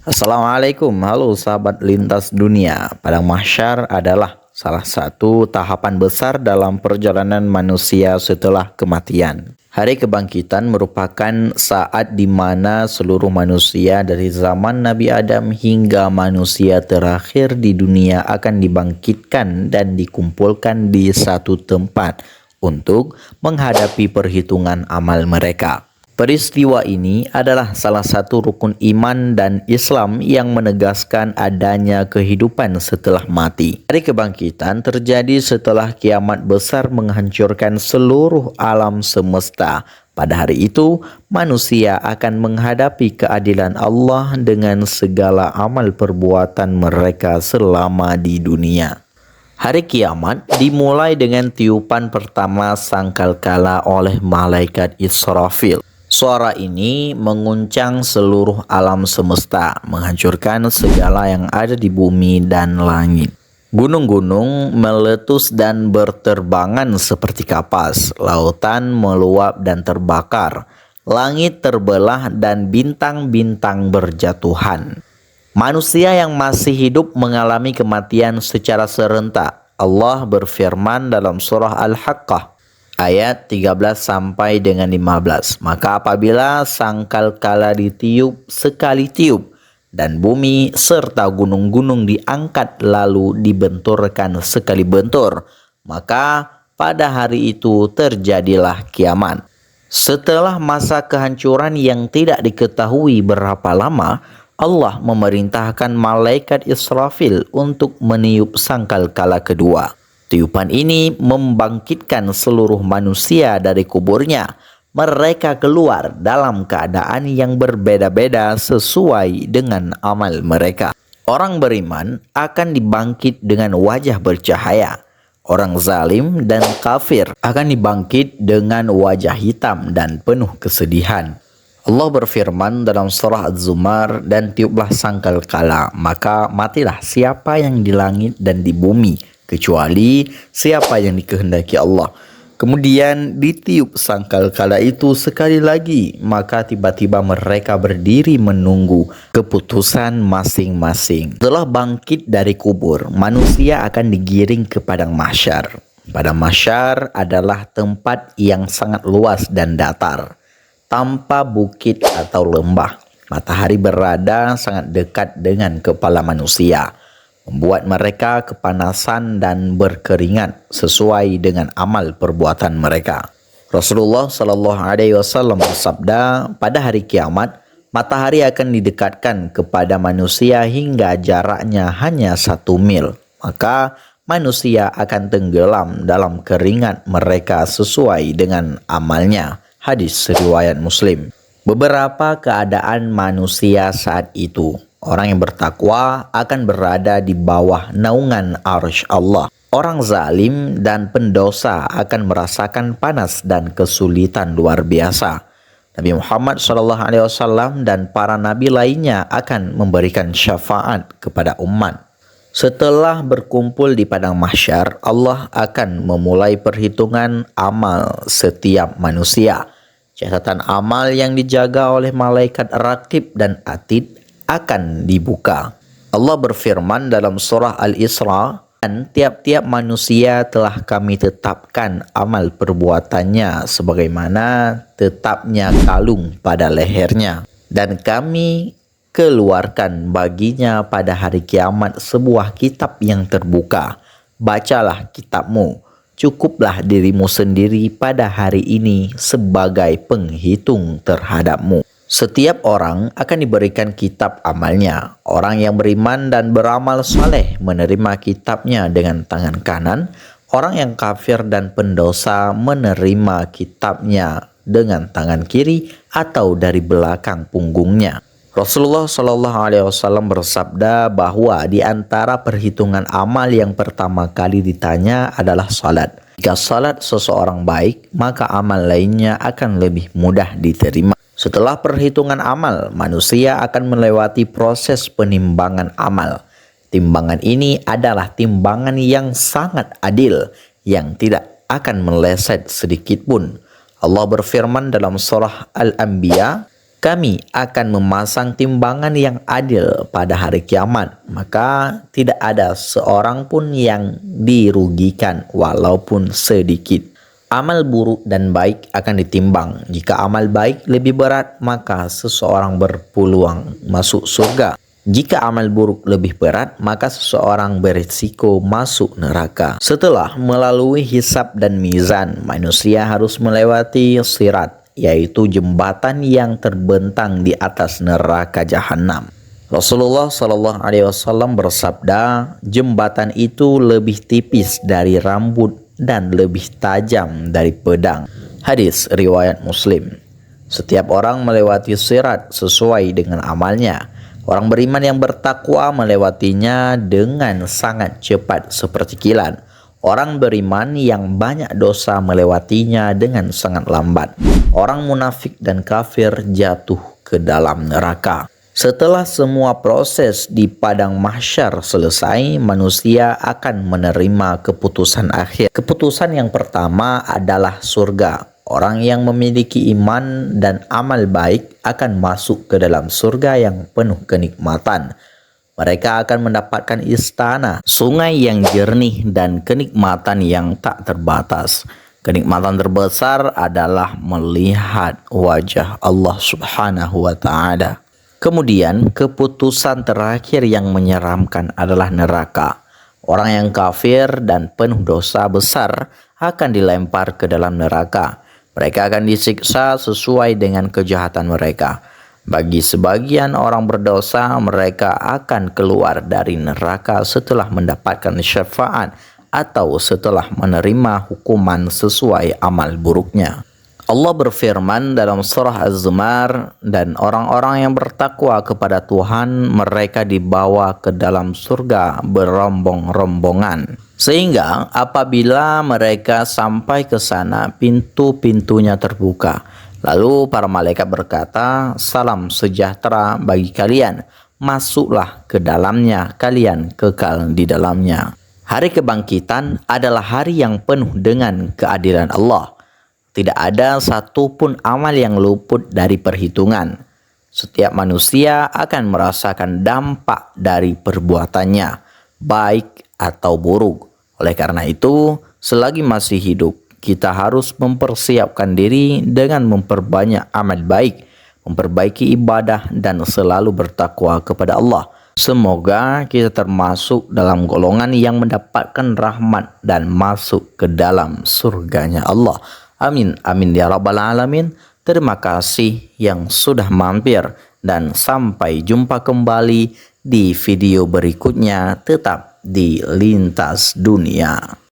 Assalamualaikum, halo sahabat lintas dunia. Padang mahsyar adalah salah satu tahapan besar dalam perjalanan manusia setelah kematian. Hari kebangkitan merupakan saat di mana seluruh manusia dari zaman Nabi Adam hingga manusia terakhir di dunia akan dibangkitkan dan dikumpulkan di satu tempat untuk menghadapi perhitungan amal mereka. Peristiwa ini adalah salah satu rukun iman dan Islam yang menegaskan adanya kehidupan setelah mati. Hari kebangkitan terjadi setelah kiamat besar menghancurkan seluruh alam semesta. Pada hari itu, manusia akan menghadapi keadilan Allah dengan segala amal perbuatan mereka selama di dunia. Hari kiamat dimulai dengan tiupan pertama sangkakala oleh malaikat Israfil. Suara ini menguncang seluruh alam semesta, menghancurkan segala yang ada di bumi dan langit. Gunung-gunung meletus dan berterbangan seperti kapas, lautan meluap dan terbakar, langit terbelah dan bintang-bintang berjatuhan. Manusia yang masih hidup mengalami kematian secara serentak. Allah berfirman dalam surah Al-Haqqah ayat 13 sampai dengan 15. Maka apabila sangkakala ditiup sekali tiup dan bumi serta gunung-gunung diangkat lalu dibenturkan sekali bentur, maka pada hari itu terjadilah kiamat. Setelah masa kehancuran yang tidak diketahui berapa lama, Allah memerintahkan malaikat Israfil untuk meniup sangkakala kedua. Tiupan ini membangkitkan seluruh manusia dari kuburnya. Mereka keluar dalam keadaan yang berbeda-beda sesuai dengan amal mereka. Orang beriman akan dibangkit dengan wajah bercahaya. Orang zalim dan kafir akan dibangkit dengan wajah hitam dan penuh kesedihan. Allah berfirman dalam surah Az-Zumar, dan tiuplah sangkakala, maka matilah siapa yang di langit dan di bumi, kecuali siapa yang dikehendaki Allah. Kemudian ditiup sangkakala itu sekali lagi, maka tiba-tiba mereka berdiri menunggu keputusan masing-masing. Setelah bangkit dari kubur, manusia akan digiring ke padang mahsyar. Padang mahsyar adalah tempat yang sangat luas dan datar, tanpa bukit atau lembah. Matahari berada sangat dekat dengan kepala manusia, membuat mereka kepanasan dan berkeringat sesuai dengan amal perbuatan mereka. Rasulullah Shallallahu Alaihi Wasallam bersabda, pada hari kiamat, matahari akan didekatkan kepada manusia hingga jaraknya hanya 1 mil. Maka manusia akan tenggelam dalam keringat mereka sesuai dengan amalnya. Hadis riwayat Muslim. Beberapa keadaan manusia saat itu. Orang yang bertakwa akan berada di bawah naungan arsy Allah. Orang zalim dan pendosa akan merasakan panas dan kesulitan luar biasa. Nabi Muhammad SAW dan para nabi lainnya akan memberikan syafaat kepada umat. Setelah berkumpul di padang mahsyar, Allah akan memulai perhitungan amal setiap manusia. Catatan amal yang dijaga oleh malaikat Raqib dan Atid akan dibuka. Allah berfirman dalam surah Al-Isra, dan tiap-tiap manusia telah kami tetapkan amal perbuatannya sebagaimana tetapnya kalung pada lehernya. Dan kami keluarkan baginya pada hari kiamat sebuah kitab yang terbuka. Bacalah kitabmu. Cukuplah dirimu sendiri pada hari ini sebagai penghitung terhadapmu. Setiap orang akan diberikan kitab amalnya. Orang yang beriman dan beramal saleh menerima kitabnya dengan tangan kanan. Orang yang kafir dan pendosa menerima kitabnya dengan tangan kiri atau dari belakang punggungnya. Rasulullah SAW bersabda bahwa di antara perhitungan amal yang pertama kali ditanya adalah salat. Jika salat seseorang baik, maka amal lainnya akan lebih mudah diterima. Setelah perhitungan amal, manusia akan melewati proses penimbangan amal. Timbangan ini adalah timbangan yang sangat adil, yang tidak akan meleset sedikit pun. Allah berfirman dalam surah Al-Anbiya Kami akan memasang timbangan yang adil pada hari kiamat, maka tidak ada seorang pun yang dirugikan walaupun sedikit. Amal buruk dan baik akan ditimbang. Jika amal baik lebih berat, maka seseorang berpeluang masuk surga. Jika amal buruk lebih berat, maka seseorang berisiko masuk neraka. Setelah melalui hisab dan mizan, manusia harus melewati sirat, yaitu jembatan yang terbentang di atas neraka jahanam. Rasulullah Shallallahu Alaihi Wasallam bersabda, jembatan itu lebih tipis dari rambut dan lebih tajam dari pedang. Hadis riwayat Muslim. Setiap orang melewati sirat sesuai dengan amalnya. Orang beriman yang bertakwa melewatinya dengan sangat cepat seperti kilat. Orang beriman yang banyak dosa melewatinya dengan sangat lambat. Orang munafik dan kafir jatuh ke dalam neraka. Setelah semua proses di padang mahsyar selesai, manusia akan menerima keputusan akhir. Keputusan yang pertama adalah surga. Orang yang memiliki iman dan amal baik akan masuk ke dalam surga yang penuh kenikmatan. Mereka akan mendapatkan istana, sungai yang jernih, dan kenikmatan yang tak terbatas. Kenikmatan terbesar adalah melihat wajah Allah Subhanahu wa Ta'ala. Kemudian, keputusan terakhir yang menyeramkan adalah neraka. Orang yang kafir dan penuh dosa besar akan dilempar ke dalam neraka. Mereka akan disiksa sesuai dengan kejahatan mereka. Bagi sebagian orang berdosa, mereka akan keluar dari neraka setelah mendapatkan syafaat atau setelah menerima hukuman sesuai amal buruknya. Allah berfirman dalam surah Az-Zumar, dan orang-orang yang bertakwa kepada Tuhan, mereka dibawa ke dalam surga berombong-rombongan. Sehingga apabila mereka sampai ke sana, pintu-pintunya terbuka. Lalu para malaikat berkata, salam sejahtera bagi kalian, masuklah ke dalamnya, kalian kekal di dalamnya. Hari kebangkitan adalah hari yang penuh dengan keadilan Allah. Tidak ada satupun amal yang luput dari perhitungan. Setiap manusia akan merasakan dampak dari perbuatannya, baik atau buruk. Oleh karena itu, selagi masih hidup, kita harus mempersiapkan diri dengan memperbanyak amal baik, memperbaiki ibadah, dan selalu bertakwa kepada Allah. Semoga kita termasuk dalam golongan yang mendapatkan rahmat dan masuk ke dalam surganya Allah. Amin, amin ya rabbal alamin. Terima kasih yang sudah mampir, dan sampai jumpa kembali di video berikutnya. Tetap di Lintas Dunia.